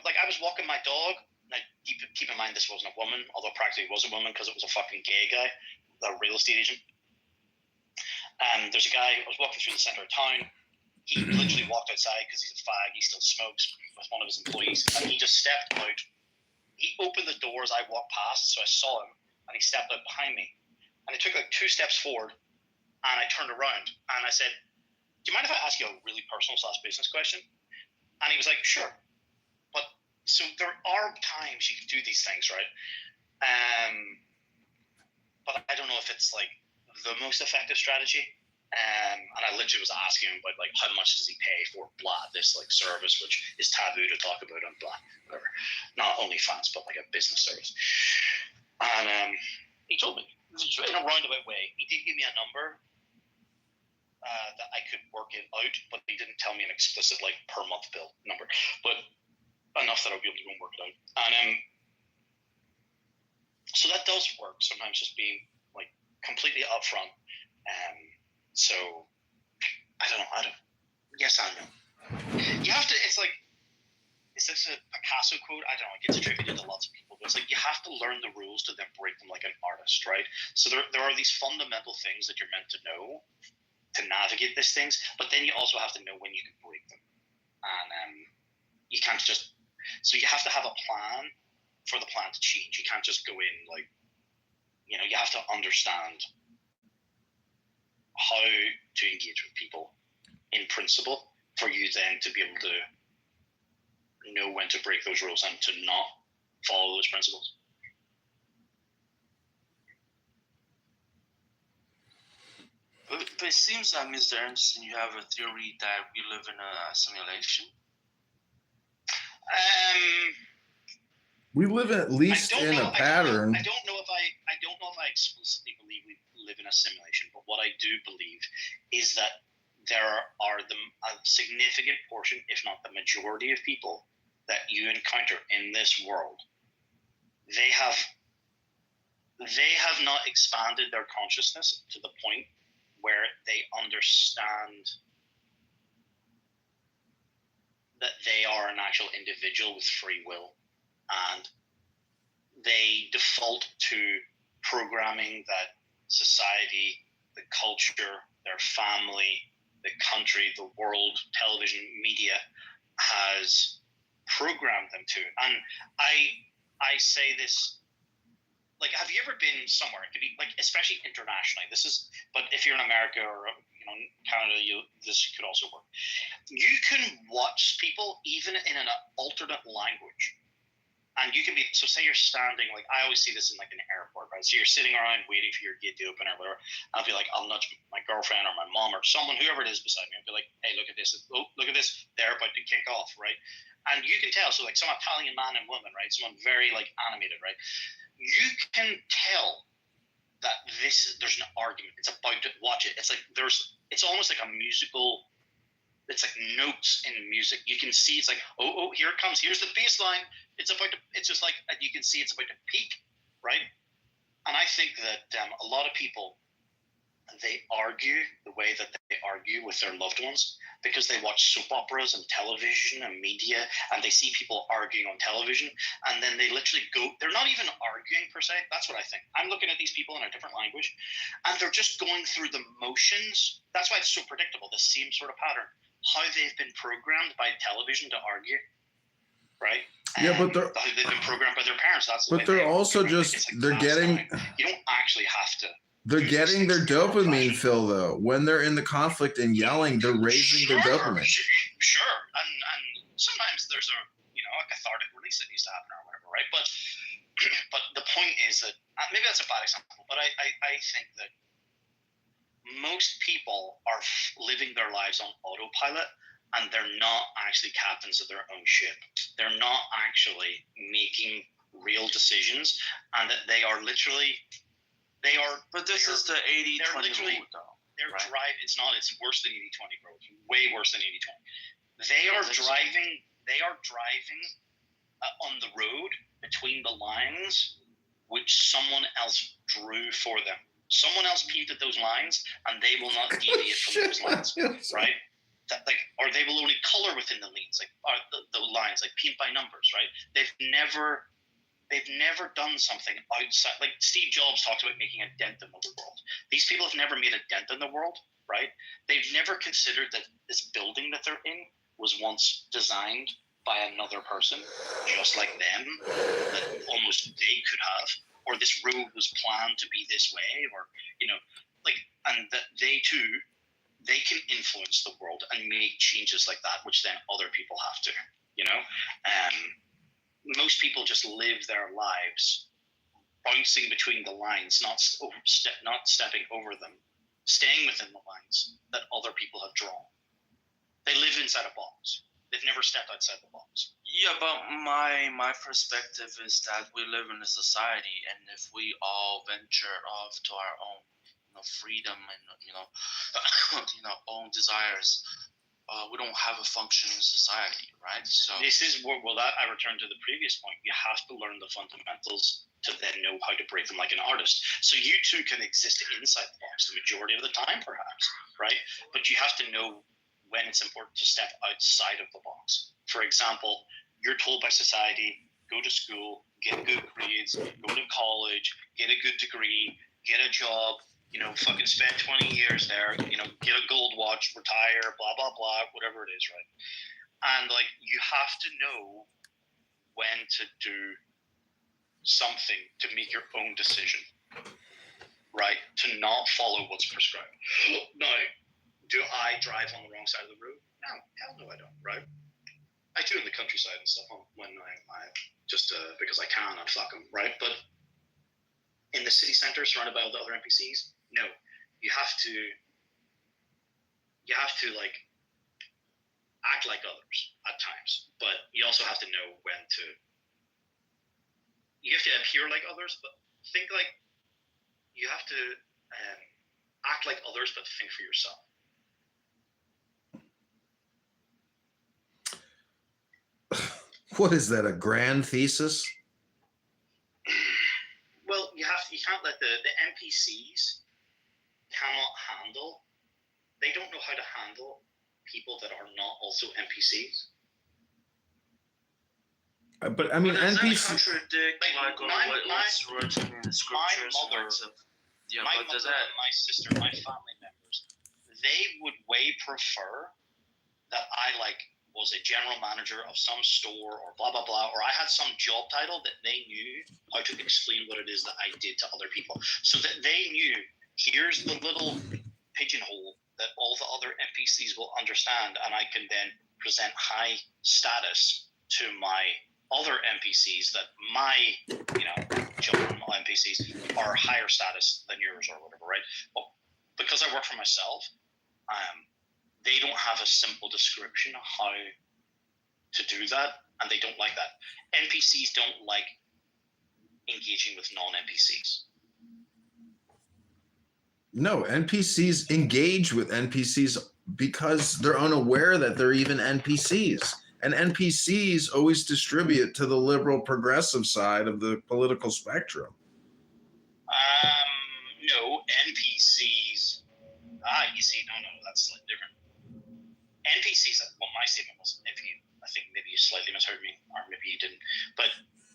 like I was walking my dog. Now, keep in mind this wasn't a woman, although practically was a woman because it was a fucking gay guy, a real estate agent. There's a guy, I was walking through the centre of town. He literally walked outside because he's a fag. He still smokes with one of his employees. And he just stepped out. He opened the door as I walked past, so I saw him. And he stepped out behind me. And he took like 2 steps forward. And I turned around. And I said, do you mind if I ask you a really personal / business question? And he was like, sure. But so there are times you can do these things, right? But I don't know if it's like the most effective strategy. And I literally was asking him about like how much does he pay for this like service, which is taboo to talk about on whatever, not OnlyFans, but like a business service. And he told me in a roundabout way. He did give me a number that I could work it out, but he didn't tell me an explicit like per month bill number, but enough that I'll be able to go and work it out. And so that does work sometimes, just being like completely upfront. So I don't know. Yes, I know. You have to. It's like, is this a Picasso quote? I don't know. It gets attributed to lots of people, but it's like you have to learn the rules to then break them like an artist, right? So there are these fundamental things that you're meant to know to navigate these things, but then you also have to know when you can break them, and you can't just. So you have to have a plan for the plan to change. You can't just go in like, you have to understand how to engage with people in principle for you then to be able to know when to break those rules and to not follow those principles. But it seems that, Mr. Anderson, you have a theory that we live in a simulation. We live at least in a pattern. I don't know if I explicitly believe we live in a simulation, but what I do believe is that there are a significant portion, if not the majority of people that you encounter in this world, they have not expanded their consciousness to the point where they understand that they are an actual individual with free will, and they default to programming that society, the culture, their family, the country, the world, television, media has programmed them to. And I say this, like, have you ever been somewhere? It could be like, especially internationally. But if you're in America or Canada, this could also work. You can watch people even in an alternate language. And you can be, so say you're standing, like I always see this in like an airport, right? So you're sitting around waiting for your gate to open or whatever. I'll be like, I'll nudge my girlfriend or my mom or someone, whoever it is beside me. I'll be like, hey, look at this. Oh, look at this. They're about to kick off, right? And you can tell, so like some Italian man and woman, right? Someone very like animated, right? You can tell that there's an argument. It's about to watch it. It's like it's almost like a musical. It's like notes in music. You can see it's like, oh, here it comes. Here's the bass line. It's just like, you can see it's about to peak, right? And I think that a lot of people, they argue the way that they argue with their loved ones because they watch soap operas and television and media, and they see people arguing on television, and then they literally they're not even arguing per se. That's what I think. I'm looking at these people in a different language, and they're just going through the motions. That's why it's so predictable, the same sort of pattern. How they've been programmed by television to argue, right? Yeah, but they've been programmed by their parents. But they're also just they're getting. You don't actually have to. They're getting their dopamine fill though. When they're in the conflict and yelling, they're raising their dopamine. Sure, and sometimes there's a cathartic release that needs to happen or whatever, right? But the point is that maybe that's a bad example, but I think that most people are living their lives on autopilot, and they're not actually captains of their own ship. They're not actually making real decisions, and that they are literally. But this is the 80-20 rule, though. They're right? Driving. It's not. It's worse than 80-20, bro. It's way worse than 80-20. They are driving. They are driving on the road between the lines, which someone else drew for them. Someone else painted those lines, and they will not deviate from those lines, right? that like, or they will only color within the lanes, like or the lines, like paint by numbers, right? They've never done something outside. Like Steve Jobs talked about making a dent in the world. These people have never made a dent in the world, right? They've never considered that this building that they're in was once designed by another person, just like them, that almost they could have, or this road was planned to be this way, or like, and that they too, they can influence the world and make changes like that, which then other people have to, most people just live their lives bouncing between the lines, not stepping over them, staying within the lines that other people have drawn. They live inside a box. They've never stepped outside the box. Yeah, but my perspective is that we live in a society, and if we all venture off to our own, freedom and own desires, we don't have a functioning society, right? So this is where I return to the previous point. You have to learn the fundamentals to then know how to break them like an artist. So you too can exist inside the box the majority of the time, perhaps, right? But you have to know when it's important to step outside of the box. For example, you're told by society, go to school, get good grades, go to college, get a good degree, get a job, fucking spend 20 years there, get a gold watch, retire, blah, blah, blah, whatever it is, right? And, like, you have to know when to do something to make your own decision, right? To not follow what's prescribed. Now, do I drive on the wrong side of the road? No, hell no I don't, right? I do in the countryside and stuff when I just because I can, I'd fuck them, right? But in the city centre, surrounded by all the other NPCs, no, you have to like act like others at times, but you also have to know when to. You have to appear like others, but think like you have to act like others, but think for yourself. What is that? A grand thesis? Well, you can't let the NPCs cannot handle. They don't know how to handle people that are not also NPCs. But I mean, does NPCs. that contradict what's written in the scriptures? My mother and my sister, my family members, they would way prefer that I was a general manager of some store or blah blah blah, or I had some job title that they knew how to explain what it is that I did to other people, so that they knew here's the little pigeonhole that all the other NPCs will understand, and I can then present high status to my other NPCs that my children NPCs are higher status than yours or whatever, right? But because I work for myself, they don't have a simple description of how to do that, and they don't like that. NPCs don't like engaging with non-NPCs. No, NPCs engage with NPCs because they're unaware that they're even NPCs. And NPCs always distribute to the liberal progressive side of the political spectrum. No, NPCs. You see, no, that's slightly different. NPCs, well, my statement was, I think maybe you slightly misheard me, or maybe you didn't, but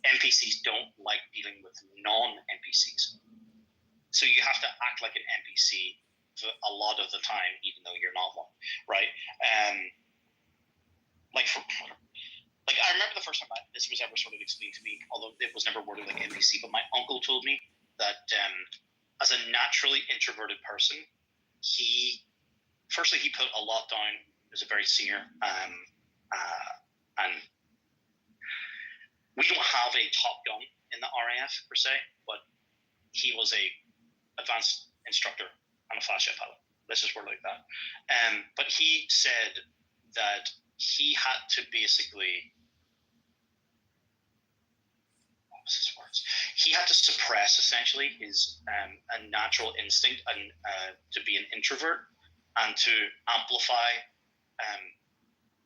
NPCs don't like dealing with non-NPCs. So you have to act like an NPC a lot of the time, even though you're not one, right? I remember the first time this was ever sort of explained to me, although it was never worded like NPC, but my uncle told me that as a naturally introverted person, he put a lot down. He was a very senior, and we don't have a top gun in the RAF per se, but he was a advanced instructor and a fast jet pilot. Let's just word it like that. But he said that he had to basically, what was his words? He had to suppress essentially his a natural instinct and to be an introvert, and to amplify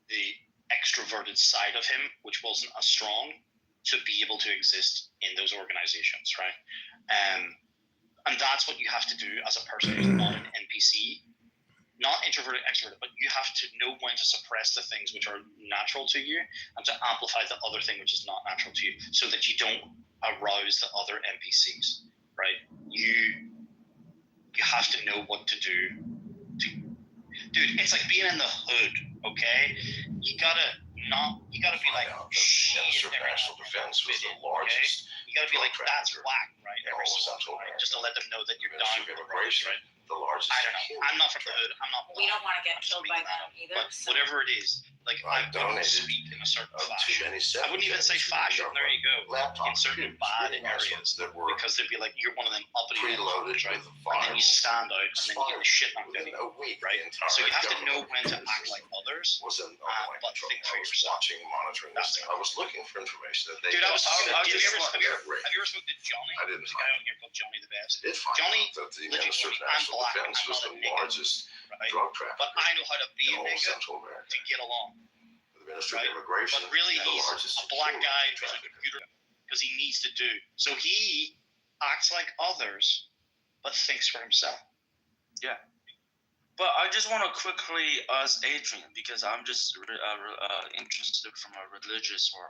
the extroverted side of him, which wasn't as strong, to be able to exist in those organizations, right? And that's what you have to do as a person who's not an NPC. not introverted, extroverted, but you have to know when to suppress the things which are natural to you and to amplify the other thing which is not natural to you, so that you don't arouse the other NPCs, right? You have to know what to do. Dude, it's like being in the hood, okay? You gotta be like, shit, National Defense was the largest. You gotta be like, that's trafficker whack, right? in Every all so Central often, right? America. Just to let them know that you're Ministry down of with the rush, Immigration, right? the largest. I don't know. I'm not from the hood. I'm not black. We don't want to get I'm just killed speaking by that them either. But so- whatever it is, like I I wouldn't donated speak in a certain Too fashion. many I wouldn't even say fashion. There you go. laptop In certain computers, bad really nice areas, ones that were because they'd be like, you're one of them uppity preloaded motherfuckers, right? with And then you stand out, and then you get the shit knocked out of within you, a week. right? The entire So you have to know government when to act system like others. was in but think for I was yourself. watching, monitoring this That's thing. I was looking for information that they. Dude, I was talking I'll have you just ever want- have you ever Great. have you ever spoken to Johnny? I didn't There's a guy on here called Johnny the Best, did find Johnny out that the legit Ministry of told me, I'm National black, Defense I'm was not the a nigga, largest right? drug But trafficker I know how to be in a all nigga Central America. to get along. The Ministry right? of Immigration, But really, the he's largest a black security guy who's a trafficker. computer because he needs to do. So he acts like others, but thinks for himself. But I just want to quickly ask Adrian, because I'm just interested from a religious or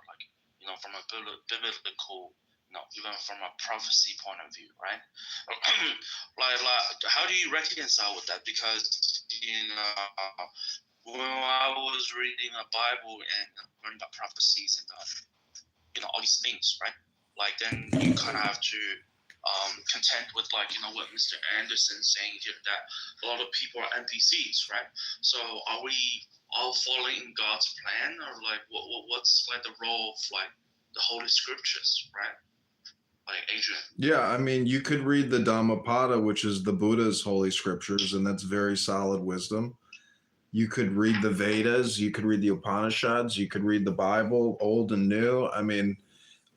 from a biblical, even from a prophecy point of view, right? like, how do you reconcile with that? Because when I was reading a Bible and learning about prophecies and all these things, right? Like then you kind of have to content with what Mr. Anderson's saying here, that a lot of people are NPCs, right? So are we all following God's plan, or what's the role of the Holy Scriptures, right? Like Adrian. Yeah, I mean, you could read the Dhammapada, which is the Buddha's holy scriptures, and that's very solid wisdom. You could read the Vedas, you could read the Upanishads, you could read the Bible, old and new. I mean,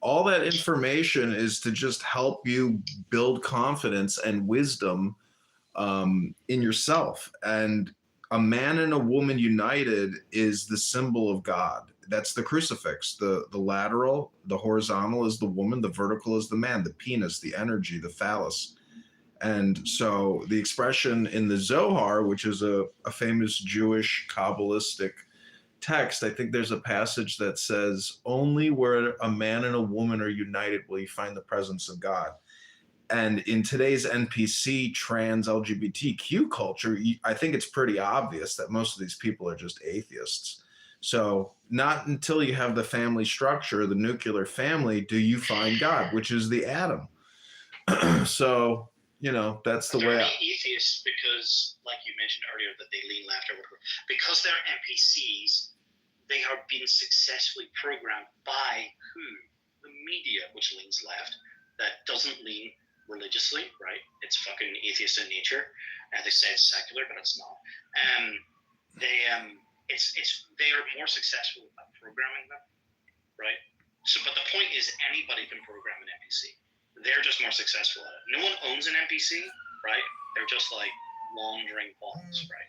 all that information is to just help you build confidence and wisdom in yourself. And a man and a woman united is the symbol of God. That's the crucifix. The lateral, the horizontal is the woman, the vertical is the man, the penis, the energy, the phallus. And so the expression in the Zohar, which is a famous Jewish Kabbalistic text, I think there's a passage that says, only where a man and a woman are united will you find the presence of God. And in today's NPC trans LGBTQ culture, I think it's pretty obvious that most of these people are just atheists. So not until you have the family structure, the nuclear family, do you find God, which is the atom. So, that's the they're way. atheists because, like you mentioned earlier, that they lean left or whatever. Because they're NPCs, they are being successfully programmed by who? The media, which leans left, that doesn't lean religiously, right? It's fucking atheist in nature. They say it's secular, but it's not. They are more successful at programming them, right? So, but the point is, anybody can program an NPC. They're just more successful at it. No one owns an NPC, right? They're just like wandering bots, right?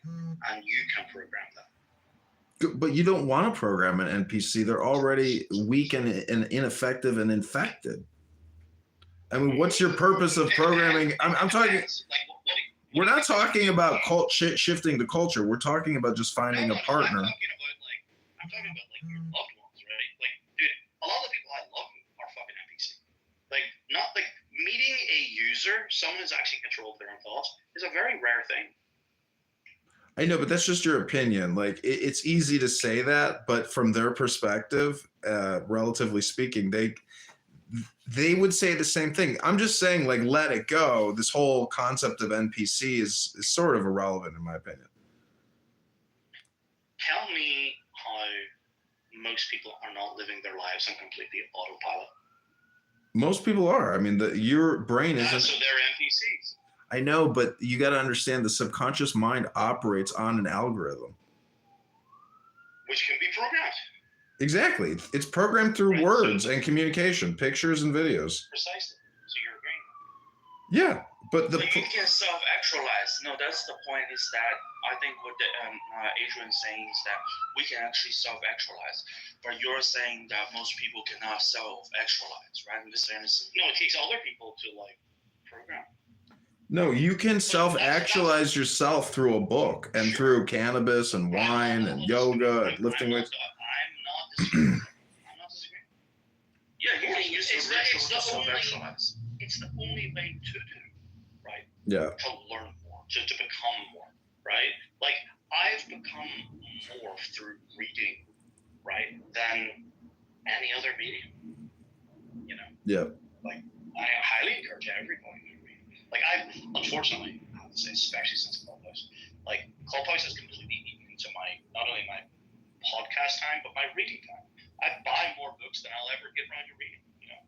And you can program them. But you don't want to program an NPC. They're already weak and ineffective and infected. I mean, what's your purpose of programming? I'm talking. We're not talking about shifting the culture. We're talking about just finding a partner. I'm talking about your loved ones, right? Like, dude, a lot of the people I love are fucking NPC. Not meeting a user, someone who's actually in control of their own thoughts, is a very rare thing. I know, but that's just your opinion. It's easy to say that, but from their perspective, relatively speaking, they would say the same thing. I'm just saying, let it go. This whole concept of NPC is sort of irrelevant, in my opinion. Tell me how most people are not living their lives on completely autopilot. Most people are. I mean, your brain isn't. So they're NPCs. I know, but you got to understand the subconscious mind operates on an algorithm. Which can be programmed. Exactly. It's programmed through words and communication, pictures and videos. Precisely. So you're agreeing. Yeah, but But you can self-actualize. No, that's the point. Is that I think what Adrian's saying is that we can actually self-actualize, but you're saying that most people cannot self-actualize, right, Mr. Anderson? No, it takes other people to program. No, you can self-actualize yourself through a book and through cannabis and wine and yoga and lifting weights. I'm not disagreeing. I'm not disagreeing. Yeah, you can use It's your rituals the to only- self-actualize. It's the only way to do, right? Yeah. To learn more, to become more, right? Like, I've become more through reading, right, than any other medium. You know? Yeah. Like, I highly encourage everyone to read. Like, I've, unfortunately, I have to say, especially since Clubhouse, like, Clubhouse has completely eaten into not only my podcast time, but my reading time. I buy more books than I'll ever get around to reading, you know?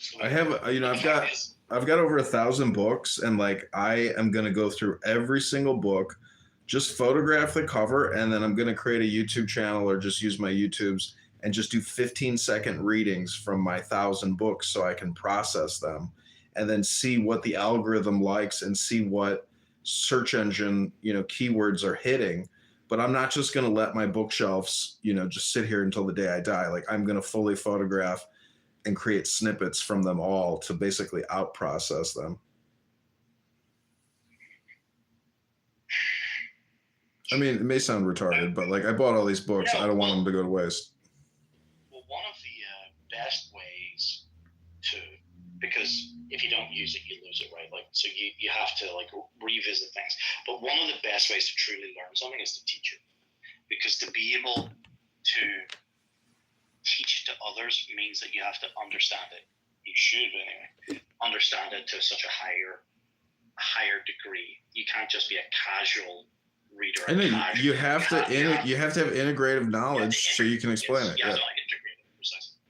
So I have, you know, the fact is, I've got over 1,000 books, and like I am gonna go through every single book, just photograph the cover, and then I'm gonna create a YouTube channel or just use my YouTubes and just do 15-second readings from my 1,000 books so I can process them and then see what the algorithm likes and see what search engine, you know, keywords are hitting. But I'm not just gonna let my bookshelves, you know, just sit here until the day I die. Like I'm gonna fully photograph and create snippets from them all to basically out process them. I mean, it may sound retarded, but like I bought all these books. I don't want them to go to waste. well, one of the best ways to, because if you don't use it, you lose it, right? Like, so you have to like revisit things. But one of the best ways to truly learn something is to teach it, because to be able to teach it to others means that you have to understand it. You should anyway understand it to such a higher degree. You can't just be a casual reader. And then you have to have integrative knowledge so you can explain it. You Yeah. have to integrate it, precisely.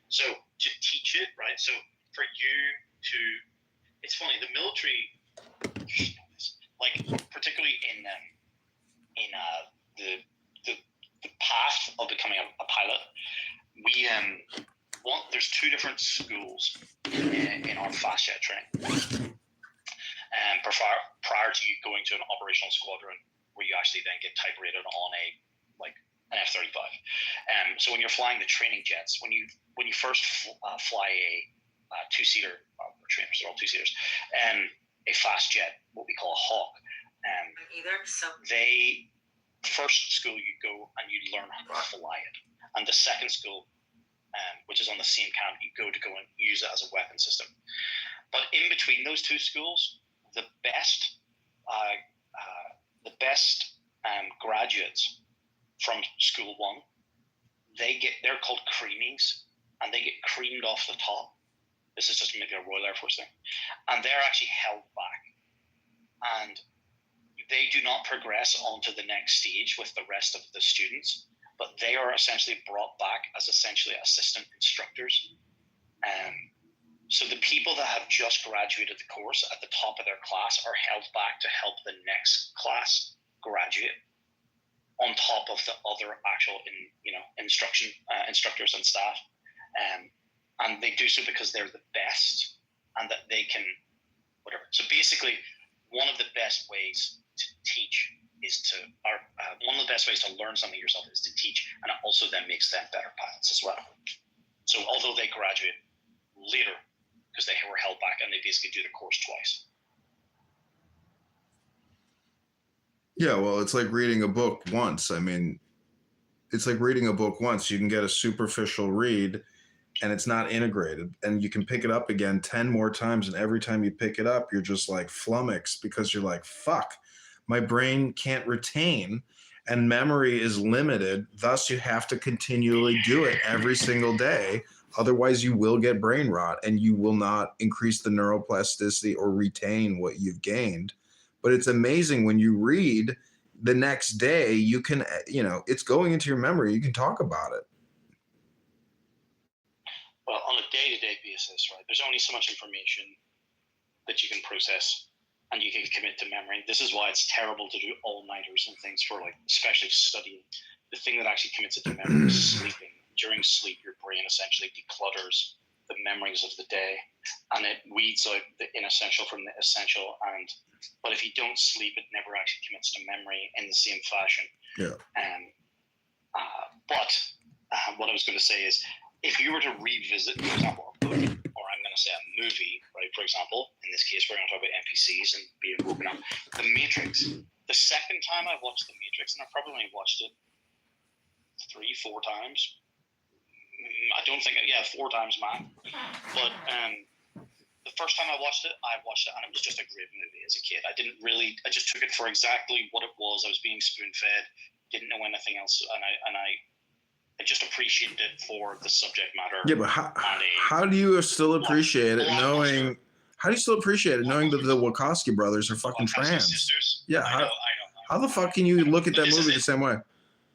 So to teach it, right? So for you to, it's funny, the military, like particularly in the path of becoming a pilot, we there's two different schools in our fast jet training. And prior to you going to an operational squadron, where you actually then get type rated on an F-35. So when you're flying the training jets, when you first fly a two-seater, trainers are all two-seaters, a fast jet, what we call a Hawk, they first school you go and you learn how to fly it, and the second school, which is on the same camp, you go and use it as a weapon system. But in between those two schools, the best graduates from school one, they're called creamies, and they get creamed off the top. This is just maybe a Royal Air Force thing, and they're actually held back, and they do not progress onto the next stage with the rest of the students, but they are essentially brought back as essentially assistant instructors. So the people that have just graduated the course at the top of their class are held back to help the next class graduate on top of the other actual instructors and staff. And they do so because they're the best and that they can whatever. So basically, one of the best ways to teach one of the best ways to learn something yourself is to teach, and it also then makes them better pilots as well. So although they graduate later because they were held back, and they basically do the course twice. Yeah, well, it's like reading a book once. I mean, it's like reading a book once. You can get a superficial read and it's not integrated, and you can pick it up again 10 more times, and every time you pick it up, you're just like flummoxed because you're like, fuck, my brain can't retain, and memory is limited. Thus, you have to continually do it every single day. Otherwise, you will get brain rot and you will not increase the neuroplasticity or retain what you've gained. But it's amazing when you read the next day, you can, it's going into your memory. You can talk about it. Well, on a day-to-day basis, right, there's only so much information that you can process and you can commit to memory. This is why it's terrible to do all-nighters and things for, like, especially studying. The thing that actually commits it to memory is sleeping. During sleep, your brain essentially declutters the memories of the day, and it weeds out the inessential from the essential. But if you don't sleep, it never actually commits to memory in the same fashion. Yeah. But what I was going to say is, if you were to revisit, for example, a book, or I'm going to say a movie, right, for example, in this case, we're going to talk about NPCs and being woken up. The Matrix. The second time I watched The Matrix, and I probably only watched it 3-4 times. I don't think, 4 times, man. But the first time I watched it, and it was just a great movie as a kid. I just took it for exactly what it was. I was being spoon-fed, didn't know anything else, and I just appreciated it for the subject matter. Yeah, but how do you still appreciate it knowing? How do you still appreciate it knowing that the Wachowski brothers are fucking trans? Sisters? Yeah, I know. how the fuck can you look at that But movie the same way?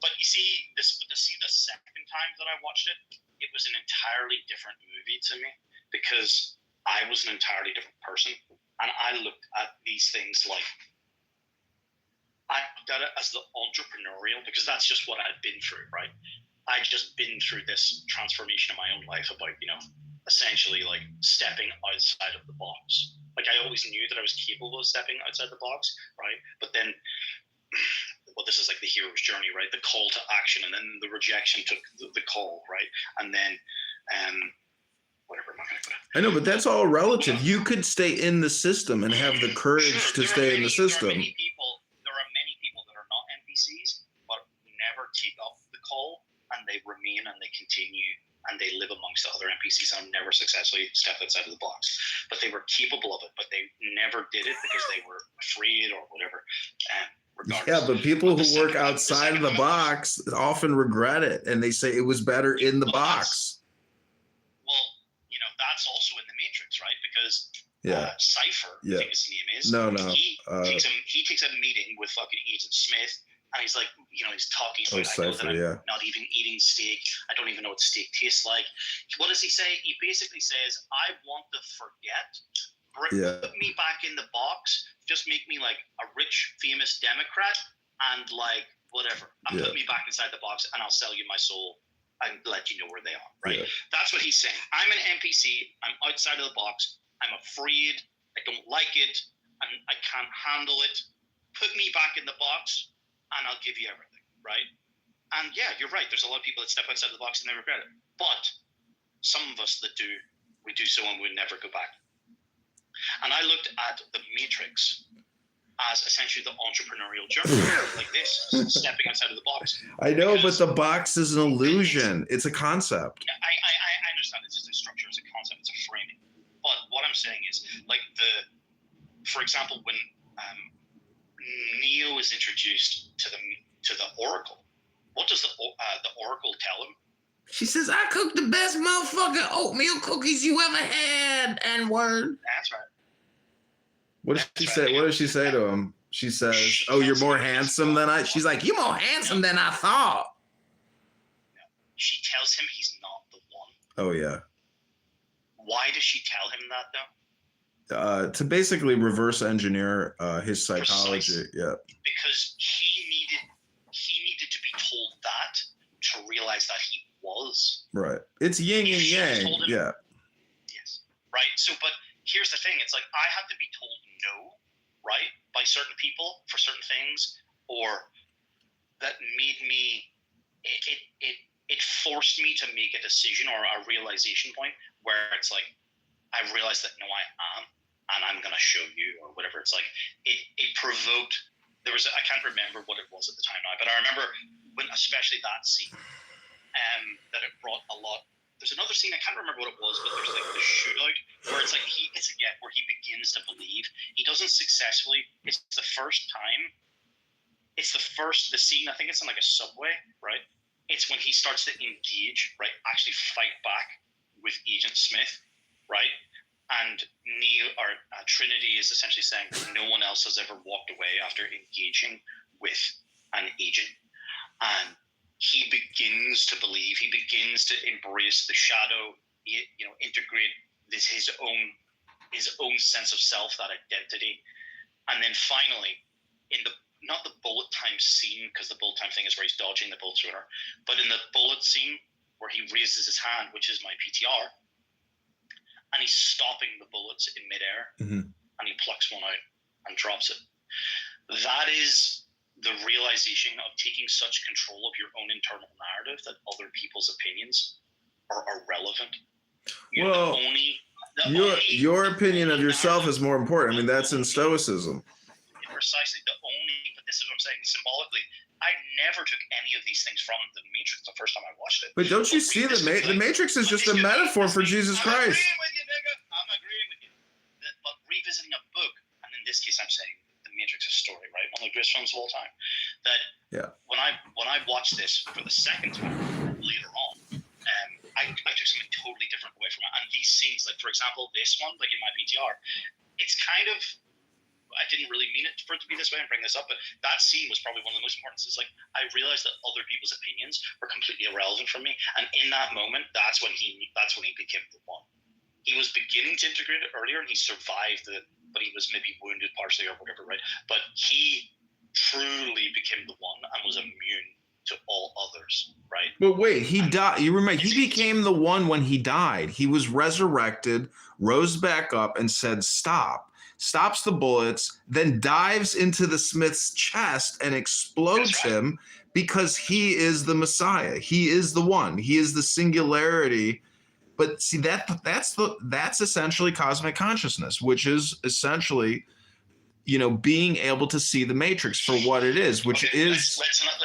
But you see, the second time that I watched it, it was an entirely different movie to me because I was an entirely different person, and I looked at these things like I looked at it as the entrepreneurial, because that's just what I'd been through, right? I'd just been through this transformation in my own life about, essentially like stepping outside of the box. Like I always knew that I was capable of stepping outside the box, right? But then, well, this is like the hero's journey, right? The call to action, and then the rejection took the call, right? And then, whatever am I going to put it? I know, but that's all relative. You could stay in the system and have the courage to stay in the system. There are many people that are not NPCs, but never take up the call, and they remain and they continue and they live amongst the other NPCs and never successfully stepped outside of the box. But they were capable of it, but they never did it because they were afraid or whatever. Yeah, but people who work outside of the box often regret it, and they say it was better in the box. Well, that's also in the Matrix, right? Because Cypher, I Yeah. think his name is. No. He takes a meeting with fucking Agent Smith, and he's like, he's talking about, I know that Cypher, I'm not even eating steak. I don't even know what steak tastes like. What does he say? He basically says, I want to forget. Put me back in the box. Just make me like a rich, famous Democrat and like whatever. And put me back inside the box, and I'll sell you my soul and let you know where they are, right? Yeah. That's what he's saying. I'm an NPC. I'm outside of the box. I'm afraid. I don't like it. And I can't handle it. Put me back in the box, and I'll give you everything, right? And yeah, you're right. There's a lot of people that step outside of the box and they regret it. But some of us that do, we do so and we never go back. And I looked at the Matrix as essentially the entrepreneurial journey, like this, stepping outside of the box. I know, but the box is an illusion. It's a concept. Yeah, I understand. It's just a structure, it's a concept, it's a framing. But what I'm saying is, like for example, when Neo is introduced to the Oracle, what does the Oracle tell him? She says, I cooked the best motherfucking oatmeal cookies you ever had, N-word. That's right. What does she say? What does she say to him? She says, oh, you're more handsome than I. She's like, you're more handsome than I thought. No. She tells him he's not the one. Oh, yeah. Why does she tell him that, though? To basically reverse engineer his psychology. Precisely. Yeah. Because he needed to be told that to realize that he was. Right. It's yin and yang. Yeah. Yes. Right. So, but here's the thing. It's like I had to be told no, right, by certain people for certain things, or that made me. It forced me to make a decision or a realization point where it's like I realized that no, I am, and I'm gonna show you or whatever. It's like it provoked. There was I can't remember what it was at the time now, but I remember when especially that scene, that it brought a lot. There's another scene I can't remember what it was, but there's like the shootout where it's like where he begins to believe he doesn't successfully. It's the first time. It's the scene. I think it's in like a subway, right? It's when he starts to engage, right? Actually fight back with Agent Smith, right? And Neo or Trinity is essentially saying no one else has ever walked away after engaging with an agent, and he begins to believe. He begins to embrace the shadow. Integrate his own sense of self, that identity, and then finally, in the not the bullet time scene, because the bullet time thing is where he's dodging the bullets or whatever, but in the bullet scene where he raises his hand, which is my PTR, and he's stopping the bullets in midair, and he plucks one out and drops it. That is the realization of taking such control of your own internal narrative that other people's opinions are irrelevant. Your opinion of yourself is more important. I mean, that's in Stoicism. Precisely. But this is what I'm saying. Symbolically, I never took any of these things from the Matrix the first time I watched it. But don't you see the Matrix is just a metaphor for Jesus Christ? I'm agreeing with you, nigga. I'm agreeing with you. But revisiting a book, and in this case, I'm saying the Matrix is a story, right? One of the greatest films of all time. That when I watched this for the second time later on, I took something totally different away from it. And these scenes, like for example, this one, like in my PTR, it's kind of, I didn't really mean it for it to be this way and bring this up, but that scene was probably one of the most important. It's like I realized that other people's opinions were completely irrelevant for me, and in that moment, that's when he became the one. He was beginning to integrate it earlier, and he survived it, but he was maybe wounded partially or whatever, right? But he truly became the one and was immune to all others, right? But wait, he died. You remember, he became the one when he died. He was resurrected, rose back up, and said, "Stop." Stops the bullets, then dives into the Smith's chest and explodes him because he is the Messiah. He is the one. He is the singularity. But see, that's essentially cosmic consciousness, which is essentially, being able to see the Matrix for what it is, which is. Let's not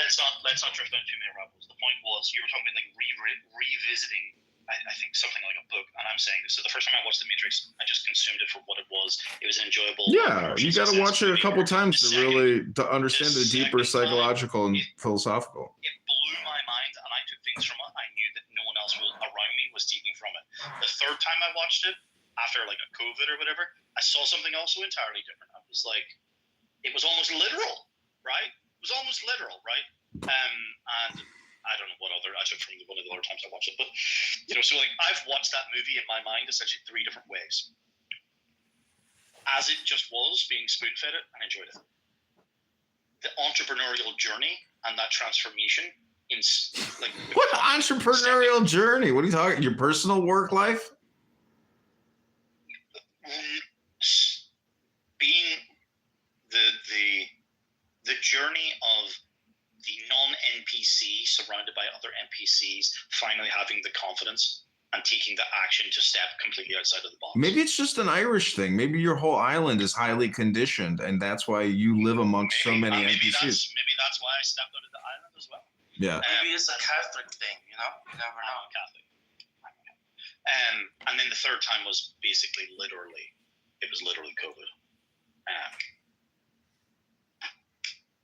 drift down too many rabbits. The point was you were talking about like revisiting. I think something like a book, and I'm saying this. So the first time I watched The Matrix, I just consumed it for what it was. It was an enjoyable. Yeah, you got to watch it a couple times to understand the deeper psychological and philosophical. It blew my mind, and I took things from it. I knew that no one else around me was taking from it. The third time I watched it, after like a COVID or whatever, I saw something also entirely different. I was like, it was almost literal, right? It was almost literal, right? And I don't know what other I took from one of the other times I watched it, but so like I've watched that movie in my mind essentially three different ways. As it just was, being spoon-fed it, and enjoyed it. The entrepreneurial journey and that transformation in like what entrepreneurial journey? What are you talking? Your personal work life? Being the journey of the non-NPC surrounded by other NPCs finally having the confidence and taking the action to step completely outside of the box. Maybe it's just an Irish thing. Maybe your whole island is highly conditioned, and that's why you live amongst so many NPCs. Maybe that's why I stepped out of the island as well. Yeah. Maybe it's a Catholic thing, You never know. I'm Catholic. And then the third time was basically literally COVID.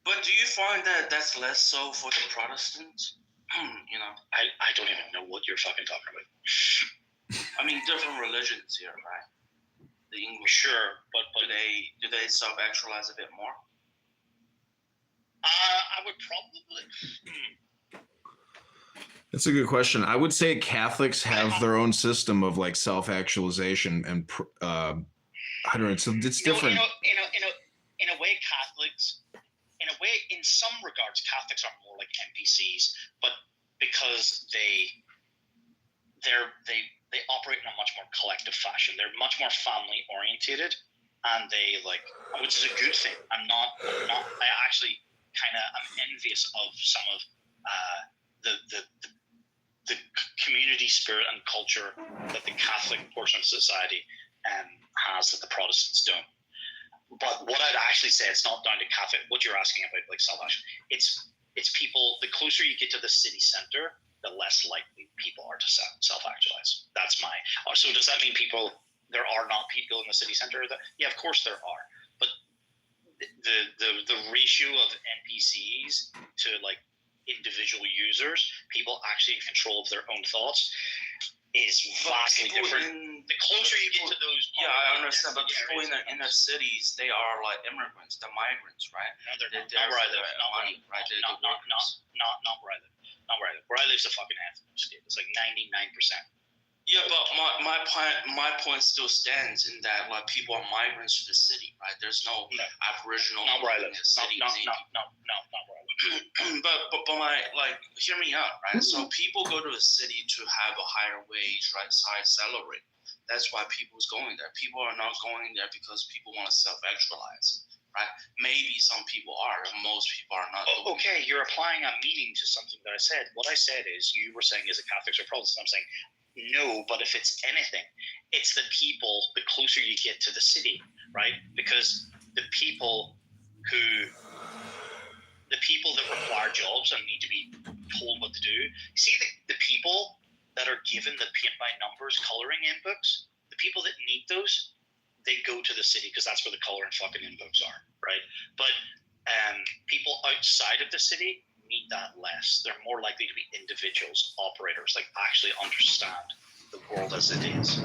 But do you find that that's less so for the Protestants? I don't even know what you're fucking talking about. I mean, different religions here, right? The English. Sure, but do they self-actualize a bit more? I would probably. That's a good question. I would say Catholics have their own system of like self-actualization, and I don't know. It's different. In a way, Catholics. In some regards, Catholics are more like NPCs, but because they operate in a much more collective fashion. They're much more family orientated, and they which is a good thing. I actually kind of am envious of some of the community spirit and culture that the Catholic portion of society has that the Protestants don't. But what I'd actually say, it's not down to Catholic. What you're asking about, like self-action, it's people. The closer you get to the city center, the less likely people are to self-actualize. That's my. So does that mean there are not people in the city center? Yeah, of course there are. But the ratio of NPCs to like individual users, people actually in control of their own thoughts, is vastly different. The closer you get to those, I understand. But people in the inner cities, they are like immigrants, the migrants, right? No, they're not. Not where I live. Not where I live. Not where I live. Not where I live. Where I live is a fucking anthem state. It's like 99%. Yeah, but my point still stands in that like people are migrants to the city, right? There's no Aboriginal. Not where I live. Not where I live. but hear me out, right? So people go to a city to have a higher wage, right? High salary. That's why people's going there. People are not going there because people want to self-actualize, right? Maybe some people are, and most people are not. Okay, you're applying a meaning to something that I said. What I said is, you were saying, is it Catholics or Protestants? I'm saying No, but if it's anything, it's the people, the closer you get to the city, right? Because the people that require jobs and need to be told what to do. See, the people that are given the paint by numbers coloring in books, the people that need those, they go to the city because that's where the coloring fucking in books are, right? But people outside of the city need that less. They're more likely to be individuals, operators, like actually understand the world as it is.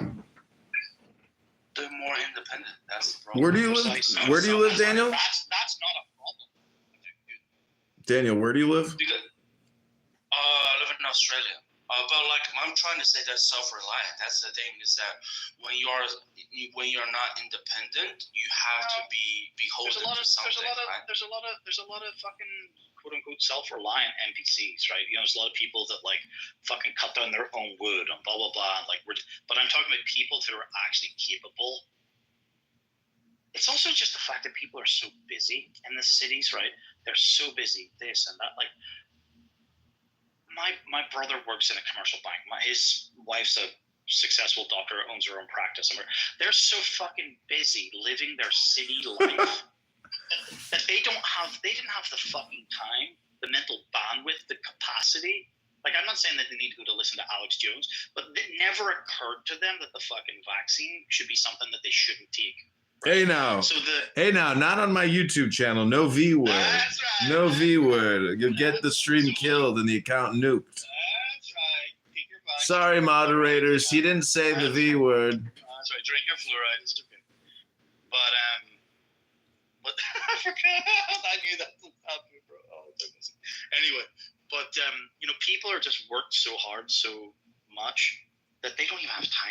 They're more independent. That's the problem. Where do you live? Where do you live, Daniel? That's not a problem. Daniel, where do you live? Because, I live in Australia. But like I'm trying to say that self-reliant. That's the thing, is that when you're not independent, you have to be beholden to something. There's a lot of fucking quote unquote self-reliant NPCs, right? You know, there's a lot of people that like fucking cut down their own wood and blah blah blah. And like, but I'm talking about people who are actually capable. It's also just the fact that people are so busy in the cities, right? They're so busy, this and that. Like, my brother works in a commercial bank. His wife's a successful doctor, owns her own practice. They're so fucking busy living their city life that they didn't have the fucking time, the mental bandwidth, the capacity. Like, I'm not saying that they need to go to listen to Alex Jones, but it never occurred to them that the fucking vaccine should be something that they shouldn't take. Hey now. Hey now, not on my YouTube channel. No V word. That's right. No V word. You'll get the stream killed and the account nuked. That's right. Take your vaccine. Sorry, moderators. He didn't say the V word. That's right. Drink your fluoride. It's okay. But I forgot. I knew that would happen, bro. Oh goodness. Anyway, but you know, people are just worked so hard, so much that they don't even have time